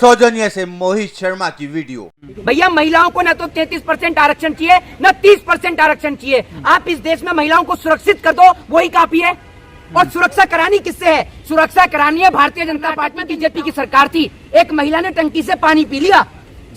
सौजन्य से मोहित शर्मा की वीडियो। भैया महिलाओं को न तो 33% आरक्षण चाहिए न 30% आरक्षण चाहिए। आप इस देश में महिलाओं को सुरक्षित कर दो, वही काफी है। और सुरक्षा करानी किससे है? सुरक्षा करानी है भारतीय जनता पार्टी बीजेपी की सरकार थी। एक महिला ने टंकी से पानी पी लिया,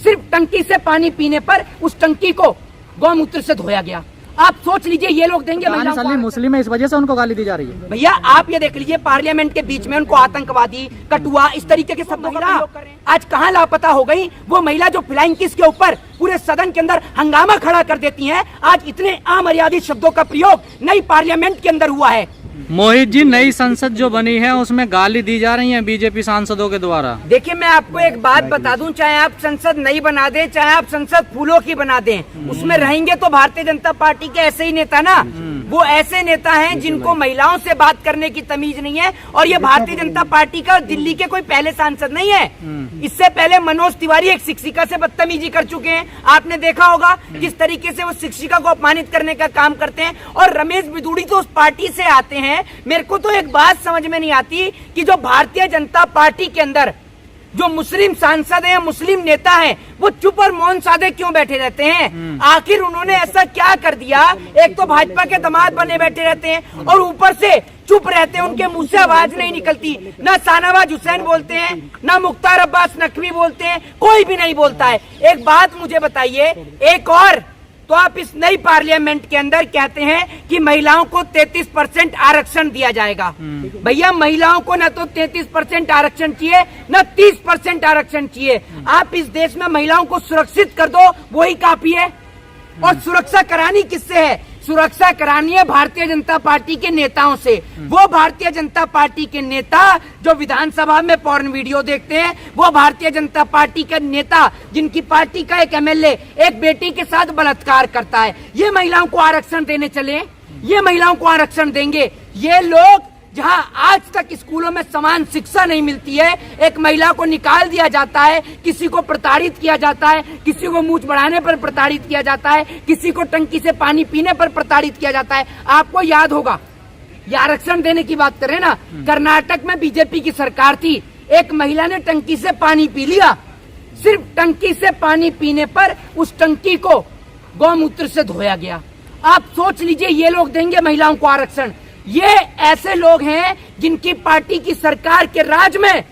सिर्फ टंकी से पानी पीने पर उस टंकी को गौमूत्र से धोया गया। आप सोच लीजिए ये लोग देंगे महिलाओं को? मुस्लिम है, इस वजह से उनको गाली दी जा रही है। भैया आप ये देख लीजिए, पार्लियामेंट के बीच में उनको आतंकवादी, कटुआ, इस तरीके के शब्दों का प्रयोग कर रहे हैं। आज कहाँ लापता हो गई वो महिला जो फ्लाइंग किस के ऊपर पूरे सदन के अंदर हंगामा खड़ा कर देती हैं? आज इतने अमर्यादित शब्दों का प्रयोग नई पार्लियामेंट के अंदर हुआ है। मोहित जी, नई संसद जो बनी है उसमें गाली दी जा रही है बीजेपी सांसदों के द्वारा। देखिए मैं आपको एक बात बता दूं, चाहे आप संसद नई बना दें, चाहे आप संसद फूलों की बना दें, उसमें रहेंगे तो भारतीय जनता पार्टी के ऐसे ही नेता ना। वो ऐसे नेता हैं जिनको महिलाओं से बात करने की तमीज नहीं है। और ये भारतीय जनता पार्टी का दिल्ली के कोई पहले सांसद नहीं है। इससे पहले मनोज तिवारी एक शिक्षिका से बदतमीजी कर चुके हैं। आपने देखा होगा किस तरीके से वो शिक्षिका को अपमानित करने का काम करते हैं। और रमेश बिदूड़ी तो उस पार्टी से आते हैं। मेरे को तो एक बात समझ में नहीं आती कि जो भारतीय जनता पार्टी के अंदर जो मुस्लिम सांसद हैं, मुस्लिम नेता हैं, वो चुप और मौन साधे क्यों बैठे रहते हैं? आखिर उन्होंने ऐसा क्या कर दिया? एक तो भाजपा के दामाद बने बैठे रहते हैं और ऊपर से चुप रहते हैं, उनके मुंह से आवाज नहीं निकलती। ना शाहनवाज हुसैन बोलते हैं, ना मुख्तार अब्बास नकवी बोलते हैं, कोई भी नहीं बोलता है। एक बात मुझे बताइए, एक और तो आप इस नई पार्लियामेंट के अंदर कहते हैं कि महिलाओं को 33% आरक्षण दिया जाएगा। भैया महिलाओं को न तो 33% आरक्षण चाहिए न 30% आरक्षण चाहिए। आप इस देश में महिलाओं को सुरक्षित कर दो, वही काफी है। और सुरक्षा करानी किससे है? सुरक्षा करानी है भारतीय जनता पार्टी के नेताओं से। वो भारतीय जनता पार्टी के नेता जो विधानसभा में पॉर्न वीडियो देखते हैं, वो भारतीय जनता पार्टी के नेता जिनकी पार्टी का एक एमएलए एक बेटी के साथ बलात्कार करता है, ये महिलाओं को आरक्षण देने चले? ये महिलाओं को आरक्षण देंगे? ये लोग जहां आज तक स्कूलों में समान शिक्षा नहीं मिलती है, एक महिला को निकाल दिया जाता है, किसी को प्रताड़ित किया जाता है, किसी को मूंछ बढ़ाने पर प्रताड़ित किया जाता है, किसी को टंकी से पानी पीने पर प्रताड़ित किया जाता है। आपको याद होगा, ये आरक्षण देने की बात करें ना, कर्नाटक में बीजेपी की सरकार थी, एक महिला ने टंकी से पानी पी लिया, सिर्फ टंकी से पानी पीने पर उस टंकी को गौमूत्र से धोया गया। आप सोच लीजिए ये लोग देंगे महिलाओं को आरक्षण? ये ऐसे लोग हैं जिनकी पार्टी की सरकार के राज में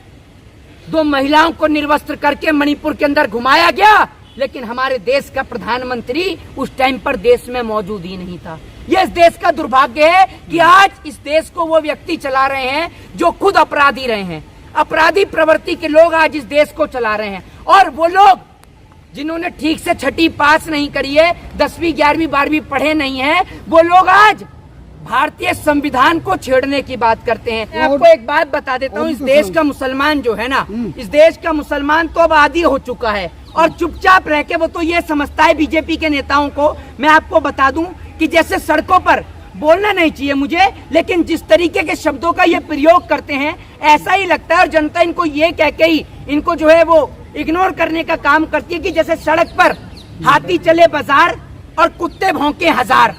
2 महिलाओं को निर्वस्त्र करके मणिपुर के अंदर घुमाया गया, लेकिन हमारे देश का प्रधानमंत्री उस टाइम पर देश में मौजूद ही नहीं था। ये इस देश का दुर्भाग्य है कि आज इस देश को वो व्यक्ति चला रहे हैं जो खुद अपराधी रहे हैं। अपराधी प्रवृत्ति के लोग आज इस देश को चला रहे हैं। और वो लोग जिन्होंने ठीक से 6ठी पास नहीं करी है, 10वीं 11वीं 12वीं पढ़े नहीं है, वो लोग आज भारतीय संविधान को छेड़ने की बात करते हैं। मैं आपको एक बात बता देता हूँ, इस देश का मुसलमान जो है ना, इस देश का मुसलमान तो अब आदी हो चुका है और चुपचाप रह के वो तो ये समझता है बीजेपी के नेताओं को। मैं आपको बता दूं कि जैसे सड़कों पर बोलना नहीं चाहिए मुझे, लेकिन जिस तरीके के शब्दों का ये प्रयोग करते हैं, ऐसा ही लगता है और जनता इनको ये कह के ही इनको जो है वो इग्नोर करने का काम करती है कि जैसे सड़क पर हाथी चले बाजार और कुत्ते भौंके हजार।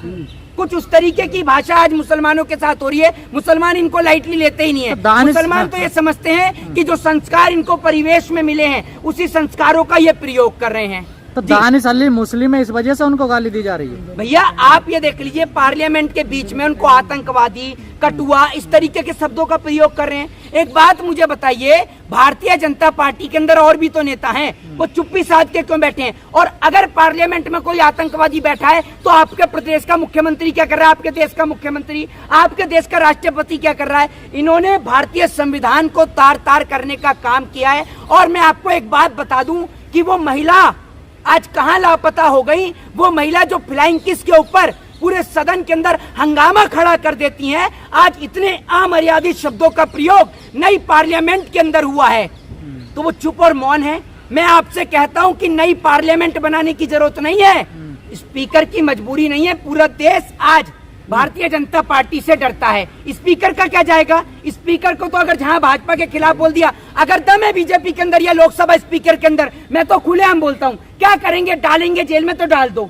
कुछ उस तरीके की भाषा आज मुसलमानों के साथ हो रही है। मुसलमान इनको लाइटली लेते ही नहीं है। मुसलमान तो ये समझते हैं कि जो संस्कार इनको परिवेश में मिले हैं, उसी संस्कारों का ये प्रयोग कर रहे हैं। तो दानिश अली मुस्लिम है, इस वजह से उनको गाली दी जा रही है। भैया आप ये देख लीजिए, पार्लियामेंट के बीच में उनको आतंकवादी, कटुआ, इस तरीके के शब्दों का प्रयोग कर रहे हैं। एक बात मुझे बताइए, भारतीय जनता पार्टी के अंदर और भी तो नेता हैं, वो चुप्पी साध के क्यों बैठे हैं? और अगर पार्लियामेंट में कोई आतंकवादी बैठा है तो आपके प्रदेश का मुख्यमंत्री क्या कर रहा है? आपके देश का मुख्यमंत्री, आपके देश का राष्ट्रपति क्या कर रहा है? इन्होंने भारतीय संविधान को तार तार करने का काम किया है। और मैं आपको एक बात बता दूं कि वो महिला आज कहाँ लापता हो गई? वो महिला जो फ्लाइंग किस के ऊपर पूरे सदन के अंदर हंगामा खड़ा कर देती हैं, आज इतने अमर्यादित शब्दों का प्रयोग नई पार्लियामेंट के अंदर हुआ है, तो वो चुप और मौन है। मैं आपसे कहता हूं कि नई पार्लियामेंट बनाने की जरूरत नहीं है, स्पीकर की मजबूरी नहीं है। पूरा देश आज भारतीय जनता पार्टी से डरता है। स्पीकर का क्या जाएगा? स्पीकर को तो अगर जहां भाजपा के खिलाफ बोल दिया, अगर दम है बीजेपी के अंदर या लोकसभा स्पीकर के अंदर, मैं तो खुलेआम बोलता हूं, क्या करेंगे? डालेंगे जेल में तो डाल दो।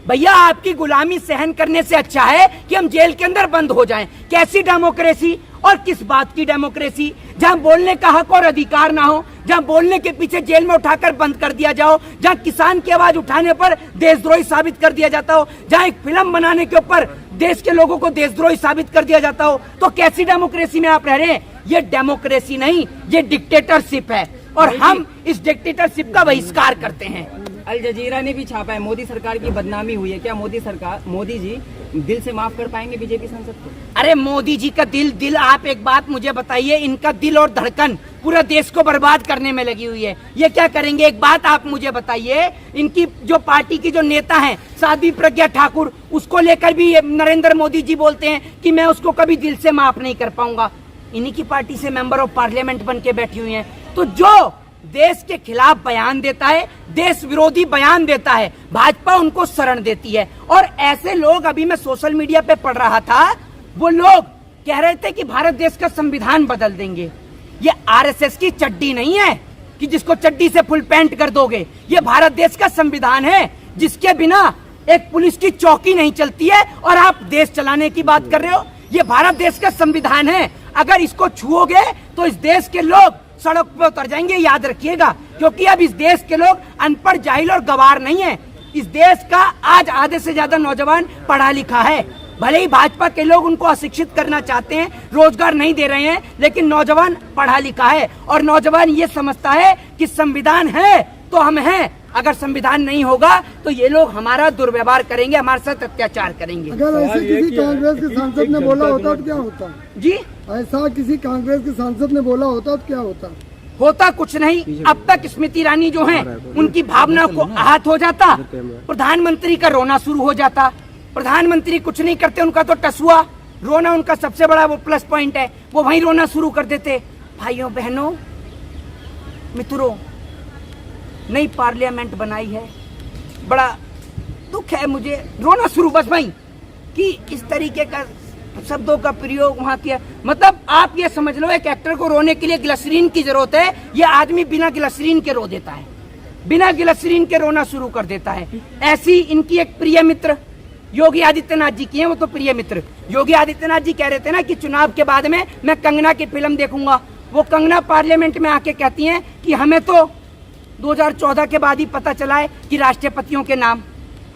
भैया आपकी गुलामी सहन करने से अच्छा है कि हम जेल के अंदर बंद हो जाएं। कैसी डेमोक्रेसी और किस बात की डेमोक्रेसी, जहां बोलने का हक और अधिकार ना हो, जहां बोलने के पीछे जेल में उठाकर बंद कर दिया जाओ, जहां किसान की आवाज उठाने पर देशद्रोही साबित कर दिया जाता हो, जहां एक फिल्म बनाने के ऊपर देश के लोगों को देशद्रोही साबित कर दिया जाता हो, तो कैसी डेमोक्रेसी में आप रह रहे हैं? ये डेमोक्रेसी नहीं, ये डिक्टेटरशिप है और हम इस डिक्टेटरशिप का बहिष्कार करते हैं। अल जजीरा ने भी छापा है, मोदी सरकार की बदनामी हुई है, क्या मोदी जी दिल से माफ कर पाएंगे बीजेपी सांसद को? अरे मोदी जी का दिल आप एक बात मुझे बताइए, इनका दिल और धड़कन पूरा देश को बर्बाद करने में लगी हुई है। ये क्या करेंगे? एक बात आप मुझे बताइए, इनकी जो पार्टी की जो नेता हैं साध्वी प्रज्ञा ठाकुर, उसको लेकर भी नरेंद्र मोदी जी बोलते हैं कि मैं उसको कभी दिल से माफ नहीं कर पाऊंगा। इन्हीं की पार्टी से मेंबर ऑफ पार्लियामेंट बन के बैठी हुई हैं। तो जो देश के खिलाफ बयान देता है, देश विरोधी बयान देता है, भाजपा उनको शरण देती है। और ऐसे लोग, अभी मैं सोशल मीडिया पे पढ़ रहा था, वो लोग कह रहे थे कि भारत देश का संविधान बदल देंगे। ये आरएसएस की चड्डी नहीं है कि जिसको चड्डी से फुल पैंट कर दोगे। ये भारत देश का संविधान है जिसके बिना एक पुलिस की चौकी नहीं चलती है और आप देश चलाने की बात कर रहे हो। ये भारत देश का संविधान है, अगर इसको छुओगे तो इस देश के लोग सड़क पर उतर जाएंगे, याद रखिएगा। क्योंकि अब इस देश के लोग अनपढ़, जाहिल और गवार नहीं है। इस देश का आज आधे से ज्यादा नौजवान पढ़ा लिखा है। भले ही भाजपा के लोग उनको अशिक्षित करना चाहते हैं, रोजगार नहीं दे रहे हैं, लेकिन नौजवान पढ़ा लिखा है और नौजवान ये समझता है कि संविधान है तो हम हैं, अगर संविधान नहीं होगा तो ये लोग हमारा दुर्व्यवहार करेंगे, हमारे साथ अत्याचार करेंगे। अगर ऐसे किसी कांग्रेस के सांसद ने बोला होता तो क्या होता? जी, ऐसा किसी कांग्रेस के सांसद ने बोला होता तो क्या होता? होता कुछ नहीं। अब तक स्मृति ईरानी जो हैं, उनकी भावना को आहत हो जाता, प्रधानमंत्री का रोना शुरू हो जाता। प्रधानमंत्री कुछ नहीं करते, उनका तो टसुआ रोना उनका सबसे बड़ा वो प्लस पॉइंट है, वो वहीं रोना शुरू कर देते। भाइयों बहनों मित्रों, नई पार्लियामेंट बनाई है, बड़ा दुख है मुझे, रोना शुरू बस भाई कि इस तरीके का शब्दों का प्रयोग वहां किया। मतलब आप ये समझ लो, एक एक्टर को रोने के लिए ग्लिसरीन की जरूरत है, ये आदमी बिना ग्लिसरीन के रो देता है, बिना ग्लिसरीन के रोना शुरू कर देता है। ऐसी इनकी एक प्रिय मित्र योगी आदित्यनाथ जी की है, वो तो प्रिय मित्र योगी आदित्यनाथ जी कह रहे थे ना कि चुनाव के बाद में मैं कंगना की फिल्म देखूंगा। वो कंगना पार्लियामेंट में आके कहती हैं कि हमें तो 2014 के बाद ही पता चला है कि राष्ट्रपतियों के नाम।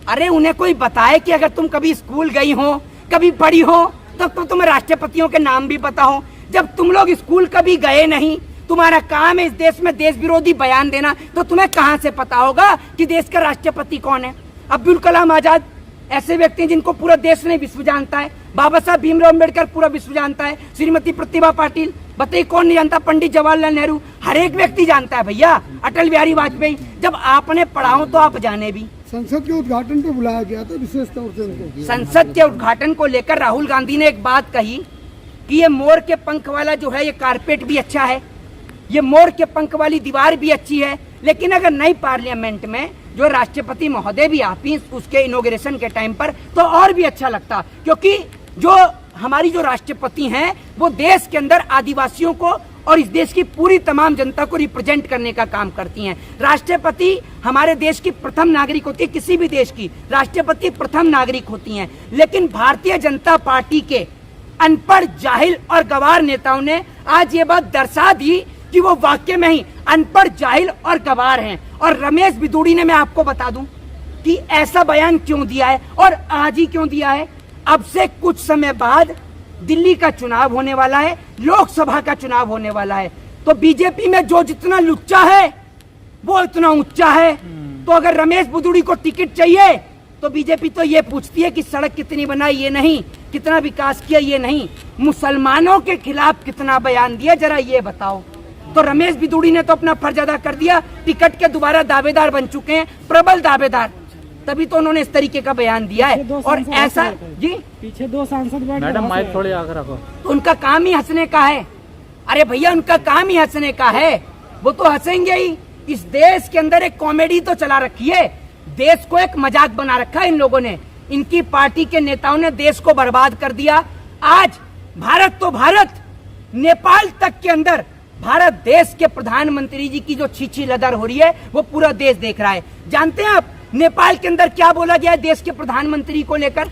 अरे उन्हें कोई बताए कि अगर तुम कभी स्कूल गई हो, कभी पढ़ी हो, तब तो तुम्हें राष्ट्रपतियों के नाम भी पता हो। जब तुम लोग स्कूल कभी गए नहीं, तुम्हारा काम है इस देश में देश विरोधी बयान देना, तो तुम्हें कहां से पता होगा कि देश का राष्ट्रपति कौन है? अब्दुल कलाम आजाद ऐसे व्यक्ति हैं जिनको पूरा देश ने विश्व जानता है। बाबा साहब भीमराव अम्बेडकर पूरा विश्व जानता है। श्रीमती प्रतिभा पाटिल, बताइए कौन नहीं जानता? पंडित जवाहरलाल नेहरू, हर एक व्यक्ति जानता है भैया। अटल बिहारी वाजपेयी, जब आपने पढ़ा हो तो आप जाने भी। संसद के उद्घाटन पे बुलाया गया था विशेष तौर से उनको। संसद के उद्घाटन को लेकर राहुल गांधी ने एक बात कही कि ये मोर के पंख वाला जो है ये कारपेट भी अच्छा है, ये मोर के पंख वाली दीवार भी अच्छी है, लेकिन अगर नई पार्लियामेंट में जो राष्ट्रपति महोदय भी आती उसके इनॉग्रेशन के टाइम पर तो और भी अच्छा लगता। क्योंकि जो हमारी जो राष्ट्रपति हैं वो देश के अंदर आदिवासियों को और इस देश की पूरी तमाम जनता को रिप्रेजेंट करने का काम करती हैं। राष्ट्रपति हमारे देश की प्रथम नागरिक होती है, किसी भी देश की राष्ट्रपति प्रथम नागरिक होती हैं। लेकिन भारतीय जनता पार्टी के अनपढ़, जाहिल और गवार नेताओं ने आज ये बात दर्शा दी कि वो वाकई में ही अनपढ़, जाहिल और गवार हैं। और रमेश बिदूड़ी ने, मैं आपको बता दूं कि ऐसा बयान क्यों दिया है और आज ही क्यों दिया है। अब से कुछ समय बाद दिल्ली का चुनाव होने वाला है, लोकसभा का चुनाव होने वाला है, तो बीजेपी में जो जितना लुच्चा है वो इतना ऊंचा है। तो अगर रमेश बिदूड़ी को टिकट चाहिए तो बीजेपी तो ये पूछती है कि सड़क कितनी बनाई, ये नहीं, कितना विकास किया, ये नहीं, मुसलमानों के खिलाफ कितना बयान दिया, जरा ये बताओ। तो रमेश बिदूड़ी ने तो अपना फर्ज अदा कर दिया, टिकट के दोबारा दावेदार बन चुके हैं, प्रबल दावेदार, तभी तो उन्होंने इस तरीके का बयान दिया है। और ऐसा जी पीछे 2 सांसद मैडम माइक थोड़ी आगे रखो। तो उनका काम ही हंसने का है। अरे भैया उनका काम ही हंसने का है, वो तो हंसेंगे ही। इस देश के अंदर एक कॉमेडी तो चला रखी है, देश को एक मजाक बना रखा है इन लोगों ने। इनकी पार्टी के नेताओं ने देश को बर्बाद कर दिया। आज भारत तो भारत, नेपाल तक के अंदर भारत देश के प्रधानमंत्री जी की जो छीछी लदर हो रही है वो पूरा देश देख रहा है। जानते हैं आप नेपाल के अंदर क्या बोला गया है देश के प्रधानमंत्री को लेकर?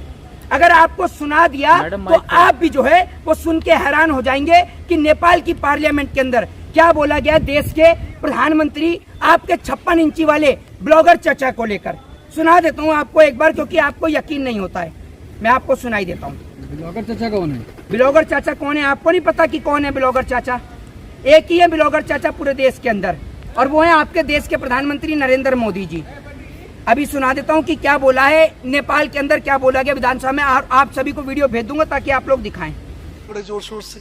अगर आपको सुना दिया तो आप भी जो है वो सुन के हैरान हो जाएंगे कि नेपाल की पार्लियामेंट के अंदर क्या बोला गया देश के प्रधानमंत्री आपके 56 इंची वाले ब्लॉगर चाचा को लेकर। सुना देता हूँ आपको एक बार, क्योंकि आपको यकीन नहीं होता है। मैं आपको सुनाई देता हूँ। ब्लॉगर चाचा कौन है? ब्लॉगर चाचा कौन है आपको नहीं पता कि कौन है ब्लॉगर चाचा? एक ही है ब्लॉगर चाचा पूरे देश के अंदर, और वो है आपके देश के प्रधानमंत्री नरेंद्र मोदी जी। अभी सुना देता हूँ कि क्या बोला है नेपाल के अंदर, क्या बोला गया विधानसभा में। आप सभी को वीडियो भेज दूंगा ताकि आप लोग दिखाएं। बड़े जोर शोर से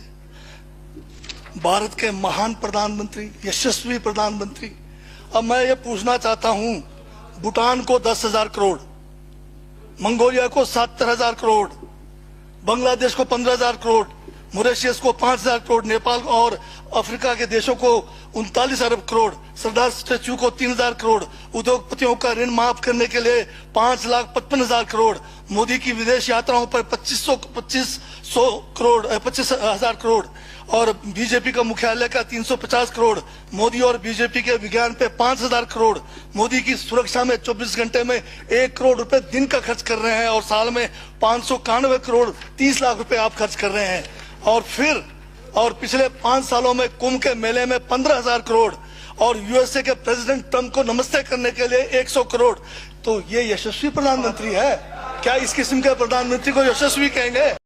भारत के महान प्रधानमंत्री, यशस्वी प्रधानमंत्री। अब मैं ये पूछना चाहता हूं, भूटान को 10,000 करोड़, मंगोलिया को 70,000 करोड़, बांग्लादेश को 15,000 करोड़, मॉरिशस को 5,000 करोड़, नेपाल और अफ्रीका के देशों को 39 अरब करोड़, सरदार स्टैच्यू को 3,000 करोड़, उद्योगपतियों का ऋण माफ करने के लिए 5,55,000 करोड़, मोदी की विदेश यात्राओं पर 25,000 करोड़ और बीजेपी का मुख्यालय का 350 करोड़, मोदी और बीजेपी के विज्ञान पे 5,000 करोड़, मोदी की सुरक्षा में 24 घंटे में 1 करोड़ रुपए दिन का खर्च कर रहे हैं और साल में 591 करोड़ 30 लाख रुपए आप खर्च कर रहे हैं। और पिछले 5 सालों में कुंभ के मेले में 15,000 करोड़ और यूएसए के प्रेसिडेंट ट्रंप को नमस्ते करने के लिए 100 करोड़। तो ये यशस्वी प्रधानमंत्री है क्या? इस किस्म के प्रधानमंत्री को यशस्वी कहेंगे?